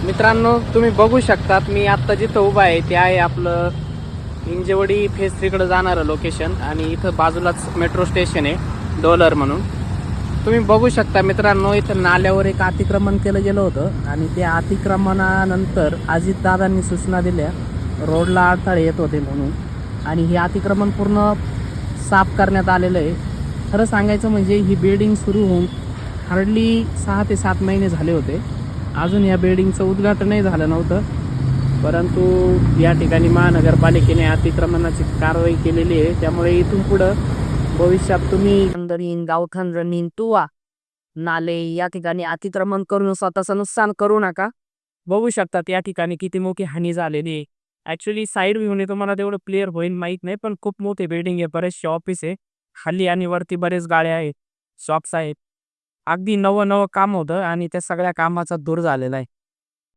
मित्रांनो, तुम्ही बघू शकतात मी आत्ता जिथं उभा आहे ते आहे आपलं हिंजवडी फेज 3कडे जाणारं लोकेशन आणि इथं बाजूलाच मेट्रो स्टेशन आहे डॉलर म्हणून. तुम्ही बघू शकता मित्रांनो, इथं नाल्यावर एक अतिक्रमण केलं गेलं होतं आणि त्या अतिक्रमणानंतर अजितदादांनी सूचना दिल्या रोडला अडथळे येत होते म्हणून, आणि हे अतिक्रमण पूर्ण साफ करण्यात आलेलं आहे. खरं सांगायचं म्हणजे ही बिल्डिंग सुरू होऊन हार्डली 6 ते 7 महिने झाले होते. अजून या बिल्डिंगचं उद्घाटनही झालं नव्हतं, परंतु या ठिकाणी महानगरपालिकेने अतिक्रमणाची कारवाई केलेली आहे. त्यामुळे इथून पुढं भविष्यात तुम्ही अंदरीन गावठाण रनीन तुवा नाले या ठिकाणी अतिक्रमण करून स्वतःचं नुकसान करू नका. बघू शकतात या ठिकाणी किती मोठी हानी झालेली आहे. ॲक्च्युली साईड व्ह्यूने तुम्हाला तेवढं क्लिअर होईल माहीत नाही, पण खूप मोठी बिल्डिंग आहे, बरेचसे ऑफिस आहे खाली आणि वरती बरेच गाड्या आहेत, शॉप्स आहेत. अगदी नवं नवं काम होतं आणि त्या सगळ्या कामाचा धूर झालेला आहे.